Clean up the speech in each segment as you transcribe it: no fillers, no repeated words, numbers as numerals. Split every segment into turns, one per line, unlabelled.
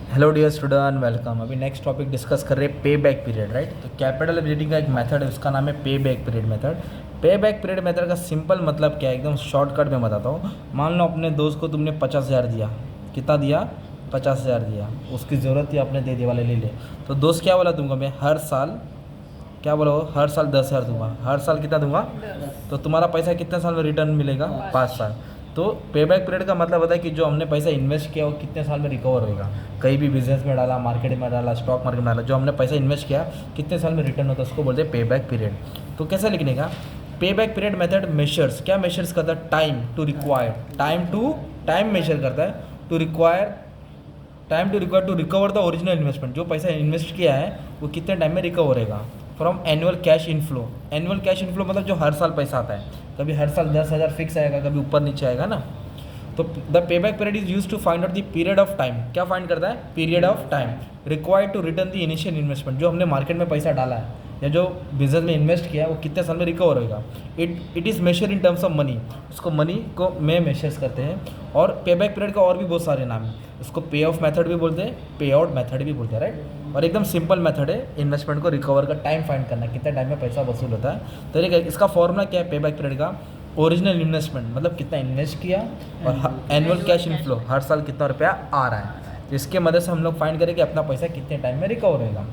Hello dear student, welcome. अभी next topic discuss कर रहे हैं पे बैक पीरियड, राइट। तो कैपिटल बजटिंग का एक मेथड है, उसका नाम है pay back period method. Pay back period method का सिंपल मतलब क्या है, एकदम शॉर्टकट में बताता हूँ। मान लो अपने दोस्त को तुमने 50,000 दिया। कितना दिया? 50,000 दिया। उसकी ज़रूरत थी, आपने दे दिया, वाले ले ले। तो दोस्त क्या बोला तुमको, मैं हर साल क्या बोला हो, हर साल 10,000 दूंगा। हर साल कितना दूंगा? तो तुम्हारा पैसा कितने साल में रिटर्न मिलेगा? 5 साल। तो पे बैक पीरियड का मतलब होता है कि जो हमने पैसा इन्वेस्ट किया वो कितने साल में रिकवर होएगा। कहीं भी बिजनेस में डाला, मार्केट में डाला, स्टॉक मार्केट में डाला, जो हमने पैसा इन्वेस्ट किया कितने साल में रिटर्न होता है, उसको बोलते हैं पे बैक पीरियड। तो कैसे लिखने का? Pay back period method measures, क्या मेजर्स करता है? Time to required, time measure करता है to require to recover the original investment. जो पैसा इन्वेस्ट किया है वो कितने टाइम में रिकवर होएगा from annual cash inflow. Annual cash inflow मतलब जो हर साल पैसा आता है। कभी हर साल 10,000 फिक्स आएगा, कभी ऊपर नीचे आएगा ना। तो the pay back period is use to find out the period of time. क्या फाइंड करता है? Period of time required to return the initial investment. जो हमने मार्केट में पैसा डाला है या जो बिजनेस में इन्वेस्ट किया है वो कितने साल में रिकवर होएगा। It is measure in terms of money. उसको मनी को में मेजर्स करते हैं। और पे बैक पीरियड का और भी बहुत सारे नाम हैं। उसको पे ऑफ मेथड भी बोलते हैं, पे आउट मेथड भी बोलते हैं, राइट। और एकदम सिंपल मेथड है इन्वेस्टमेंट को रिकवर का टाइम फाइंड करना, कितने टाइम में पैसा वसूल होता है। तो इसका फॉर्मूला क्या है पे बैक पीरियड का? ओरिजिनल इन्वेस्टमेंट मतलब कितना इन्वेस्ट किया, और एनुअल कैश इनफ्लो हर साल कितना रुपया आ रहा है। तो इसके मदद से हम लोग फाइंड करें कि अपना पैसा कितने टाइम में रिकवर होगा।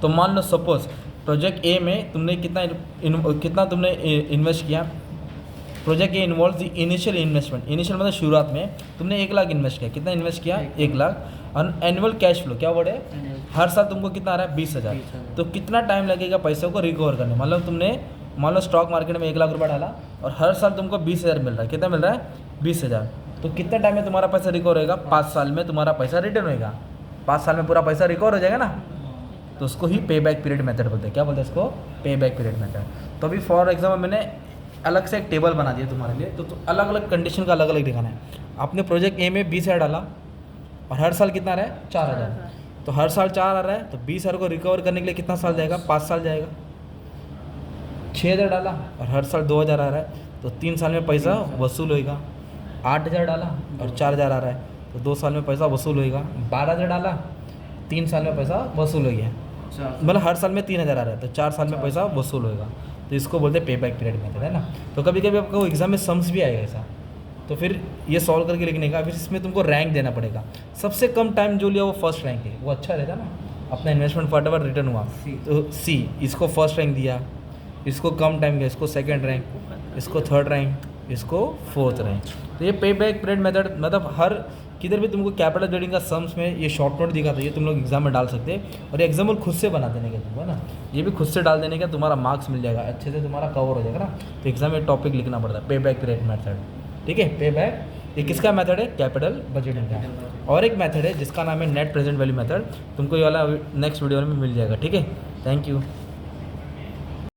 तो मान लो सपोज प्रोजेक्ट ए में तुमने कितना तुमने इन्वेस्ट किया। Project A involve the initial investment. Initial मतलब शुरुआत में तुमने 1 लाख इन्वेस्ट किया। कितना इन्वेस्ट किया? 1 लाख। और एनुअल कैश फ्लो क्या वर्ड है? हर साल तुमको कितना आ रहा है? 20,000। तो कितना टाइम लगेगा पैसे को रिकवर करने? मान लो स्टॉक मार्केट में 1 लाख रुपया डाला और हर साल तुमको 20,000 मिल रहा है। कितना मिल रहा है? 20,000। तो कितने टाइम में तुम्हारा पैसा रिकवर होएगा? 5 साल में तुम्हारा पैसा रिटर्न होएगा। 5 साल में पूरा पैसा रिकवर हो जाएगा ना। तो उसको ही पे बैक पीरियड मेथड बोलते हैं। क्या बोलते हैं इसको? पे बैक पीरियड मेथड। तो अभी फॉर एग्जाम्पल मैंने अलग से एक टेबल बना दिया तुम्हारे लिए। तो अलग अलग कंडीशन का अलग अलग दिखाना है। आपने प्रोजेक्ट ए में 20,000 डाला और हर साल कितना आ रहा है? 4,000। तो हर साल 4 आ रहा है, तो 20,000 को रिकवर करने के लिए कितना साल जाएगा? 5 साल जाएगा। 6,000 डाला और हर साल 2,000 आ रहा है, तो 3 साल में पैसा वसूल होएगा। 8,000 डाला और 4,000 आ रहा है, तो 2 साल में पैसा वसूल होएगा। 12,000 डाला, 3 साल में पैसा वसूल हो गया। मतलब हर साल में 3,000 आ रहा है, तो 4 साल में पैसा वसूल होएगा। तो इसको बोलते हैं पे बैक पीरियड मेथड, है ना। तो कभी कभी आपको एग्जाम में सम्स भी आएगा ऐसा, तो फिर ये सॉल्व करके लिखने का। फिर इसमें तुमको रैंक देना पड़ेगा। सबसे कम टाइम जो लिया वो फर्स्ट रैंक है, वो अच्छा रहता ना। अपना इन्वेस्टमेंट फटाफट रिटर्न हुआ, तो सी इसको फर्स्ट रैंक दिया, इसको कम टाइम दिया, इसको सेकेंड रैंक, इसको थर्ड रैंक, इसको फोर्थ रैंक। तो ये पे बैक पीरियड मेथड मतलब हर किधर भी तुमको कैपिटल ट्रेडिंग का सम्स में ये शॉर्ट नोट दिखा था, ये तुम लोग एग्जाम में डाल सकते हैं। और एग्जाम्पल खुद से बना देने का तुमको, है ना। ये भी खुद से डाल देने का, तुम्हारा मार्क्स मिल जाएगा, अच्छे से तुम्हारा कवर हो जाएगा ना। तो एग्जाम में टॉपिक लिखना पड़ता है पे बैक पीरियड मेथड, ठीक है। पे बैक ये किसका मेथड है? कैपिटल बजटिंग का। और एक मेथड है जिसका नाम है नेट प्रेजेंट वैल्यू मेथड। तुमको ये वाला नेक्स्ट वीडियो में मिल जाएगा, ठीक है। Thank you.